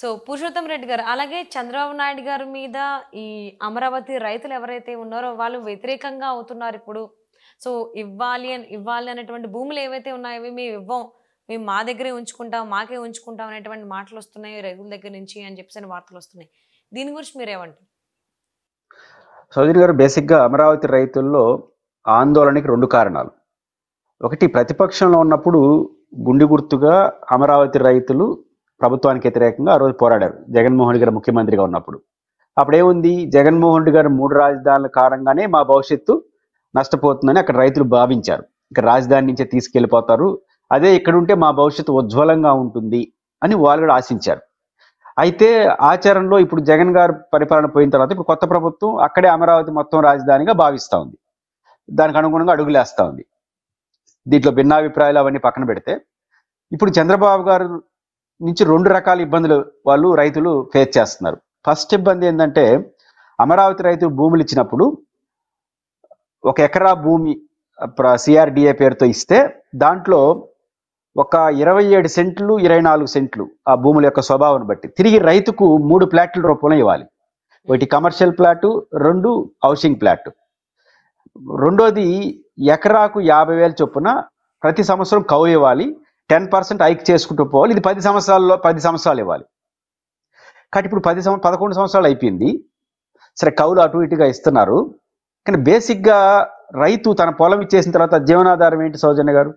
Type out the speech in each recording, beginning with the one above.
So, Purushottam Reddy గారు, అలాగే చంద్రబాబు నాయుడు గారి మీద ఈ అమరావతి రైతులు ఎవరైతే ఉన్నారో వాళ్ళు వ్యతిరేకంగా అవుతున్నారిప్పుడు. సో, ఇవ్వాలి అనేటువంటి భూములు ఏవైతే ఉన్నాయో అవి మేమివ్వం. మేము మా దగ్గరే ఉంచుకుంటాం, మాకే ఉంచుకుంటాం అనేటువంటి మాటలొస్తున్నాయి రైతుల దగ్గర నుంచి అని చెప్పేసని వార్తలొస్తున్నాయి. దీని గురించి మీరేమంటారు? చౌదరి గారు, బేసిక్‌గా అమరావతి రైతుల్లో ఆందోళనకి 2 కారణాలు. ఒకటి, ప్రతిపక్షంలో ఉన్నప్పుడు గుండు గుర్తుగా అమరావతి రైతులు ప్రభుత్వానికి వ్యతిరేకంగా ఆ రోజు పోరాడారు. జగన్మోహన్ రెడ్డి గారు ముఖ్యమంత్రిగా ఉన్నప్పుడు. అప్పుడేముంది, జగన్మోహన్ రెడ్డి గారు 3 రాజధానుల కారణంగానే మా భవిష్యత్తు నష్టపోతుందని అక్కడ రైతులు భావించారు. ఇక్కడ రాజధాని నుంచే తీసుకెళ్ళిపోతారు, అదే ఇక్కడ ఉంటే మా భవిష్యత్తు ఉజ్వలంగా ఉంటుంది అని వాళ్ళు కూడా ఆశించారు. అయితే ఆచరణలో ఇప్పుడు జగన్ గారు పరిపాలన పోయిన తర్వాత ఇప్పుడు కొత్త ప్రభుత్వం అక్కడే అమరావతి మొత్తం రాజధానిగా భావిస్తూ ఉంది. దానికి అనుగుణంగా అడుగులేస్తూ ఉంది. దీంట్లో భిన్నాభిప్రాయాలు అవన్నీ పక్కన పెడితే, ఇప్పుడు చంద్రబాబు గారు నుంచి 2 రకాల ఇబ్బందులు వాళ్ళు రైతులు ఫేస్ చేస్తున్నారు. ఫస్ట్ ఇబ్బంది ఏంటంటే, అమరావతి రైతులు భూములు ఇచ్చినప్పుడు 1 ఎకరా భూమి సిఆర్డిఏ పేరుతో ఇస్తే దాంట్లో ఒక 27 సెంట్లు 24 సెంట్లు ఆ భూముల యొక్క స్వభావాన్ని బట్టి తిరిగి రైతుకు 3 ప్లాట్ల రూపంలో ఇవ్వాలి. ఒకటి కమర్షియల్ ప్లాటు, 2 హౌసింగ్ ప్లాట్. రెండోది ఎకరాకు 50,000 చొప్పున ప్రతి సంవత్సరం కౌలు ఇవ్వాలి. 10% హైక్ చేసుకుంటూ పోవాలి. ఇది 10 సంవత్సరాలు ఇవ్వాలి. కాబట్టి ఇప్పుడు 11 సంవత్సరాలు అయిపోయింది. సరే, కౌలు అటు ఇటుగా ఇస్తున్నారు. కానీ బేసిక్గా రైతు తన పొలం ఇచ్చేసిన తర్వాత జీవనాధారం ఏంటి సౌజన్య గారు?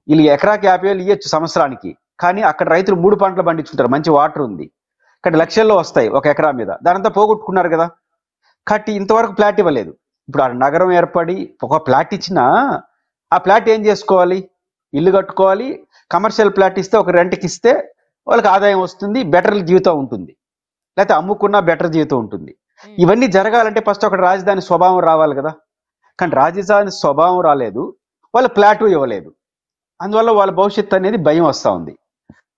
వీళ్ళు ఎకరాకి 50,000 ఇవ్వచ్చు సంవత్సరానికి. కానీ అక్కడ రైతులు 3 పంటలు పండించుకుంటారు, మంచి వాటర్ ఉంది. కానీ లక్షల్లో వస్తాయి 1 ఎకరా మీద. దానంతా పోగొట్టుకున్నారు కదా. కాబట్టి ఇంతవరకు ప్లాట్ ఇవ్వలేదు. ఇప్పుడు ఆ నగరం ఏర్పడి ఒక ప్లాట్ ఇచ్చినా ఆ ప్లాట్ ఏం చేసుకోవాలి? ఇల్లు కట్టుకోవాలి. కమర్షియల్ ప్లాట్ ఇస్తే ఒక రెంట్కి ఇస్తే వాళ్ళకి ఆదాయం వస్తుంది, బెటర్ జీవితం ఉంటుంది. లేకపోతే అమ్ముకున్నా బెటర్ జీవితం ఉంటుంది. ఇవన్నీ జరగాలంటే ఫస్ట్ ఒక రాజధాని స్వభావం రావాలి కదా. కానీ రాజధాని స్వభావం రాలేదు, వాళ్ళు ప్లాటు ఇవ్వలేదు. అందువల్ల వాళ్ళ భవిష్యత్తు అనేది భయం వస్తూ ఉంది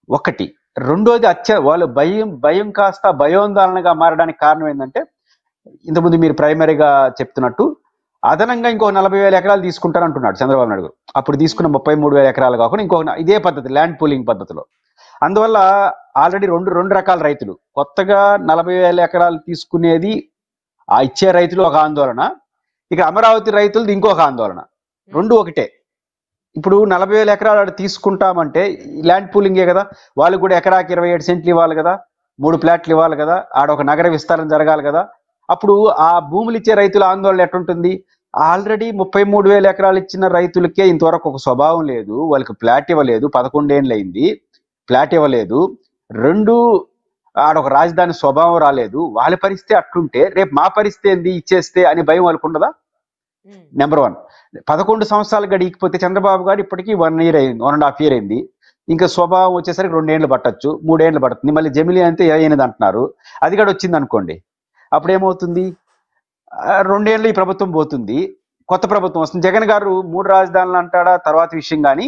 ఒకటి. రెండోది వాళ్ళు భయం కాస్త భయోందోళనగా మారడానికి కారణం ఏంటంటే, ఇంతకుముందు మీరు ప్రైమరీగా చెప్తున్నట్టు అదనంగా ఇంకో 40,000 ఎకరాలు తీసుకుంటారంటున్నాడు చంద్రబాబు నాయుడు గారు. అప్పుడు తీసుకున్న 33,000 ఎకరాలు కాకుండా ఇంకొక ఇదే పద్ధతి, ల్యాండ్ పూలింగ్ పద్ధతిలో. అందువల్ల ఆల్రెడీ రెండు రకాల రైతులు, కొత్తగా 40,000 ఎకరాలు తీసుకునేది ఆ ఇచ్చే రైతులు ఒక ఆందోళన, ఇక అమరావతి రైతులది ఇంకొక ఆందోళన. రెండు ఒకటే. ఇప్పుడు 40,000 ఎకరాలు తీసుకుంటామంటే ల్యాండ్ పూలింగే కదా, వాళ్ళు కూడా ఎకరాకి 27 సెంట్లు ఇవ్వాలి కదా, 3 ప్లాట్లు ఇవ్వాలి కదా, ఆడ ఒక నగర విస్తరణ జరగాలి కదా. అప్పుడు ఆ భూములు ఇచ్చే రైతుల ఆందోళన ఎట్టుంటుంది? ఆల్రెడీ 33,000 ఎకరాలు ఇచ్చిన రైతులకే ఇంతవరకు ఒక స్వభావం లేదు, వాళ్ళకి ప్లాట్ ఇవ్వలేదు, 11 ఏళ్ళు అయింది, ప్లాట్ ఇవ్వలేదు. ఆడొక రాజధాని స్వభావం రాలేదు. వాళ్ళ పరిస్థితి అట్లుంటే రేపు మా పరిస్థితి ఏంది ఇచ్చేస్తే అని భయం వాళ్ళకు ఉండదా? నెంబర్ 1. 11 సంవత్సరాలు గడిగిపోతే చంద్రబాబు గారు ఇప్పటికీ 1 ఇయర్ అయింది, 1.5 ఇయర్ అయింది. ఇంకా స్వభావం వచ్చేసరికి 2 ఏళ్ళు పట్టచ్చు, 3 ఏళ్ళు పడుతుంది. మళ్ళీ జమిలీ అంతే అయినది అంటున్నారు. అది కూడా వచ్చింది అనుకోండి, అప్పుడేమవుతుంది? 2 ఏళ్ళు ఈ ప్రభుత్వం పోతుంది, కొత్త ప్రభుత్వం వస్తుంది. జగన్ గారు 3 రాజధానులు అంటాడా తర్వాత విషయం, కానీ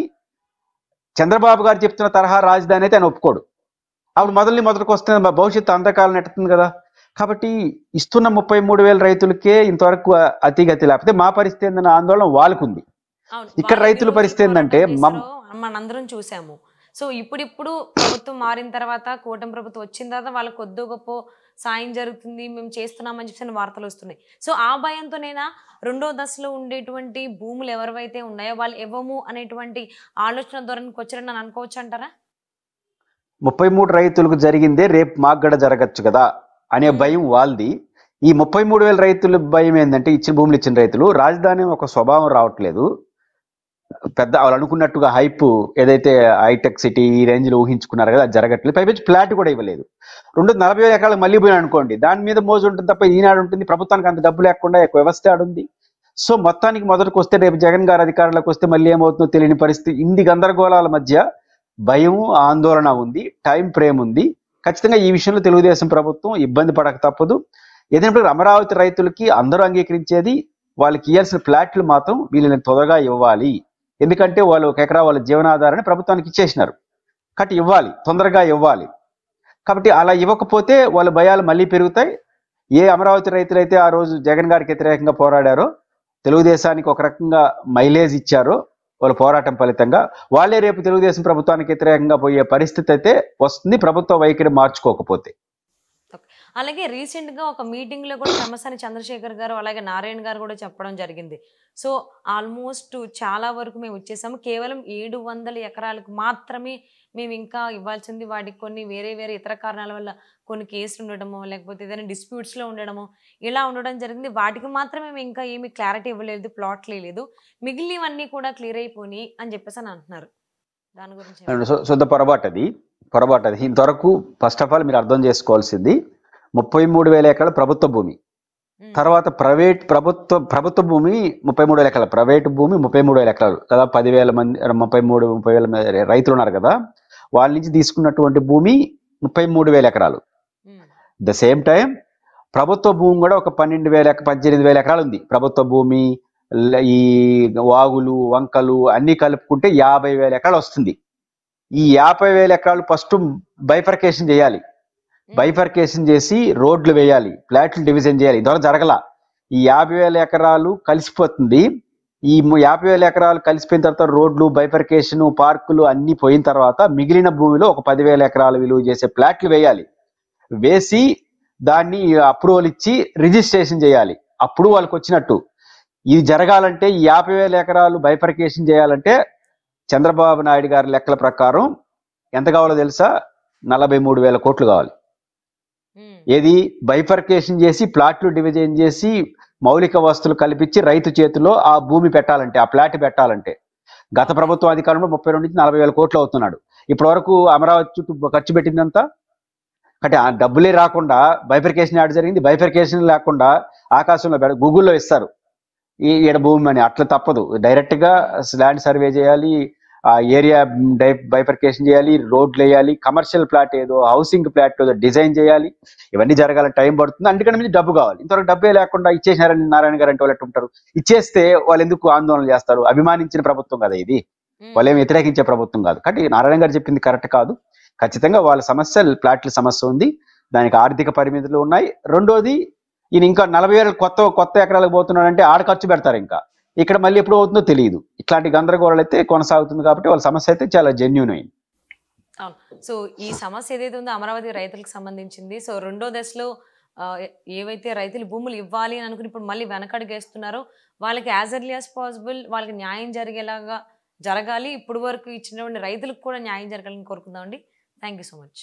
చంద్రబాబు గారు చెప్తున్న తరహా రాజధాని అయితే ఆయన ఒప్పుకోడు. అప్పుడు మొదటికి వస్తుంది, భవిష్యత్తు అంధకాలం నెట్టుతుంది కదా. కాబట్టి ఇస్తున్న 33,000 రైతులకే ఇంతవరకు అతిగతి లేకపోతే మా పరిస్థితి ఏందన్న ఆందోళన వాళ్ళకుంది. ఇక్కడ రైతుల పరిస్థితి ఏంటంటే మనందరం చూసాము. సో ఇప్పుడిప్పుడు ప్రభుత్వం మారిన తర్వాత, కూటమి ప్రభుత్వం వచ్చిన తర్వాత వాళ్ళకి కొద్దో గొప్ప సాయం జరుగుతుంది, మేము చేస్తున్నామని చెప్పి వార్తలు వస్తున్నాయి. సో ఆ భయంతోనైనా రెండో దశలో ఉండేటువంటి భూములు ఎవరైతే ఉన్నాయో వాళ్ళు ఇవ్వము అనేటువంటి ఆలోచన ధోరణికి వచ్చారని నన్ను అనుకోవచ్చు అంటారా? 33 రైతులకు జరిగిందే రేపు మాకు కూడా జరగచ్చు కదా అనే భయం వాళ్ళది. ఈ 33,000 రైతుల భయం ఏంటంటే, భూములు ఇచ్చిన రైతులు రాజధాని ఒక స్వభావం రావట్లేదు, పెద్ద వాళ్ళు అనుకున్నట్టుగా హైప్ ఏదైతే హైటెక్ సిటీ ఈ రేంజ్ లో ఊహించుకున్నారు కదా, అది జరగట్లేదు. పైపచ్చి ఫ్లాట్ కూడా ఇవ్వలేదు. 40,000 ఎకరాలకు మళ్ళీ పోయినా అనుకోండి, దాని మీద మోజు ఉంటుంది తప్ప ఈనాడు ఉంటుంది. ప్రభుత్వానికి అంత డబ్బు లేకుండా వ్యవస్థ ఆడుంది. సో మొత్తానికి మొదటికి వస్తే రేపు జగన్ గారు అధికారంలోకి వస్తే మళ్ళీ ఏమవుతుందో తెలియని పరిస్థితి. ఇన్ని గందరగోళాల మధ్య భయం, ఆందోళన ఉంది, టైం ఫ్రేమ్ ఉంది. ఖచ్చితంగా ఈ విషయంలో తెలుగుదేశం ప్రభుత్వం ఇబ్బంది పడక తప్పదు. ఏదైనా అమరావతి రైతులకి అందరూ అంగీకరించేది, వాళ్ళకి ఇవ్వాల్సిన ప్లాట్లు మాత్రం వీళ్ళని త్వరగా ఇవ్వాలి. ఎందుకంటే వాళ్ళు 1 ఎకరా వాళ్ళ జీవనాధారాన్ని ప్రభుత్వానికి ఇచ్చేసినారు కాబట్టి ఇవ్వాలి, తొందరగా ఇవ్వాలి. కాబట్టి అలా ఇవ్వకపోతే వాళ్ళ భయాలు మళ్ళీ పెరుగుతాయి. ఏ అమరావతి రైతులైతే ఆ రోజు జగన్ గారికి వ్యతిరేకంగా పోరాడారో, తెలుగుదేశానికి ఒక రకంగా మైలేజ్ ఇచ్చారో, వాళ్ళ పోరాటం ఫలితంగా వాళ్ళే రేపు తెలుగుదేశం ప్రభుత్వానికి వ్యతిరేకంగా పోయే పరిస్థితి అయితే వస్తుంది, ప్రభుత్వ వైఖరి మార్చుకోకపోతే. ఓకే. అలాగే రీసెంట్‌గా ఒక మీటింగ్‌లో కూడా పెమ్మసాని చంద్రశేఖర్ గారు, అలాగే నారాయణ గారు కూడా చెప్పడం జరిగింది. సో, ఆల్మోస్ట్ చాలా వరకు మేము ఇచ్చేసాము. కేవలం 700 ఎకరాలకు మాత్రమే మేమింకా ఇవ్వాల్సింది. వాటికి కొన్ని వేరే వేరే ఇతర కారణాల వల్ల కొన్ని కేసులు ఉండడమో, లేకపోతే ఏదైనా డిస్ప్యూట్స్‌లో ఉండడమో, ఇలా ఉండడం జరిగింది. వాటికి మాత్రమే మేము ఇంకా ఏమి క్లారిటీ ఇవ్వలేదు, ప్లాట్లు లేదు. మిగిలినవన్నీ కూడా క్లియర్ అయిపోయినాయి అని చెప్పేసని అంటున్నారు. దాని గురించి ఏమంటారు? శుద్ధ పొరపాటు అది. ఇంతవరకు ఫస్ట్ ఆఫ్ ఆల్ మీరు అర్థం చేసుకోవాల్సింది 33,000 ఎకరాల ప్రభుత్వ భూమి, హ్మ్. తర్వాత ప్రభుత్వ భూమి 33,000 ఎకరాలు, ప్రైవేట్ భూమి 33,000 ఎకరాలు కదా. 10,000 మంది 30,000 రైతులు ఉన్నారు కదా, వాళ్ళ నుంచి తీసుకున్నటువంటి భూమి 33,000 ఎకరాలు. హ్మ్. ద సేమ్ టైం ప్రభుత్వ భూమి కూడా ఒక 18,000 ఎకరాలు ఉంది. ప్రభుత్వ భూమి, ఈ వాగులు వంకలు అన్ని కలుపుకుంటే 50,000 ఎకరాలు వస్తుంది. ఈ 50,000 ఎకరాలు ఫస్ట్ బైఫర్కేషన్ చేయాలి. బైఫర్కేషన్ చేసి రోడ్లు వేయాలి, ఫ్లాట్లు డివిజన్ చేయాలి. ఇంతవరకు జరగల. ఈ 50,000 ఎకరాలు కలిసిపోతుంది. ఈ 50,000 ఎకరాలు కలిసిపోయిన తర్వాత రోడ్లు, బైఫర్కేషన్, పార్కులు అన్ని పోయిన తర్వాత మిగిలిన భూమిలో ఒక 10,000 ఎకరాలు విలువ చేసే ఫ్లాట్లు వేయాలి. వేసి దాన్ని అప్రూవల్ ఇచ్చి రిజిస్ట్రేషన్ చేయాలి. అప్పుడు వాళ్ళకి వచ్చినట్టు. ఇది జరగాలంటే ఈ 50,000 ఎకరాలు బైఫర్కేషన్ చేయాలంటే చంద్రబాబు నాయుడు గారి లెక్కల ప్రకారం ఎంత కావాలో తెలుసా? 43,000 కోట్లు కావాలి. ఏది బైఫర్కేషన్ చేసి ప్లాట్లు డివిజన్ చేసి మౌలిక వస్తువులు కల్పించి రైతు చేతిలో ఆ భూమి పెట్టాలంటే, ఆ ప్లాట్ పెట్టాలంటే గత ప్రభుత్వం అధికారంలో 32 నుంచి 40,000 కోట్లు అవుతున్నాడు. ఇప్పటి వరకు అమరావతి చుట్టూ ఖర్చు పెట్టిందంతా అంటే ఆ డబ్బులే రాకుండా బైఫర్కేషన్ యాడ్ జరిగింది. బైఫర్కేషన్ లేకుండా ఆకాశంలో గూగుల్లో ఇస్తారు ఈ ఈడ భూమి అని. అట్లా తప్పదు. డైరెక్ట్ గా ల్యాండ్ సర్వే చేయాలి, ఆ ఏరియా బైఫర్కేషన్ చేయాలి, రోడ్లు వేయాలి, కమర్షియల్ ప్లాట్ ఏదో హౌసింగ్ ప్లాట్ ఏదో డిజైన్ చేయాలి. ఇవన్నీ జరగాలని టైం పడుతుంది. అందుకని మీద డబ్బు కావాలి. ఇంతవరకు డబ్బే లేకుండా ఇచ్చేసినారని నారాయణ గారు అంటే వాళ్ళు ఉంటారు. ఇచ్చేస్తే వాళ్ళు ఎందుకు ఆందోళన చేస్తారు? అభిమానించిన ప్రభుత్వం కదా ఇది, వాళ్ళేం వ్యతిరేకించే ప్రభుత్వం కాదు. కాబట్టి నారాయణ గారు చెప్పింది కరెక్ట్ కాదు. ఖచ్చితంగా వాళ్ళ సమస్య, ప్లాట్ల సమస్య ఉంది, దానికి ఆర్థిక పరిమితులు ఉన్నాయి. రెండోది, ఈయన ఇంకా 40,000 కొత్త ఎకరాలకు పోతున్నాడంటే ఆడ ఖర్చు పెడతారు. ఇంకా ఇక్కడ మళ్ళీ ఎప్పుడు అవుతుందో తెలియదు. ఇట్లాంటి గందరగోళాలు అయితే కొనసాగుతుంది. కాబట్టి వాళ్ళ సమస్య అయితే చాలా జెన్యూన్ అయింది. అవును. సో ఈ సమస్య ఏదైతే ఉందో అమరావతి రైతులకు సంబంధించింది. సో రెండో దశలో ఏవైతే రైతులు భూములు ఇవ్వాలి అని అనుకుని ఇప్పుడు మళ్ళీ వెనకడుగేస్తున్నారో వాళ్ళకి యాజ్ ఎర్లీ యాజ్ పాసిబుల్ వాళ్ళకి న్యాయం జరిగేలాగా జరగాలి. ఇప్పుడు వరకు ఇచ్చినటువంటి రైతులకు కూడా న్యాయం జరగాలని కోరుకుందామండి. Thank you so much.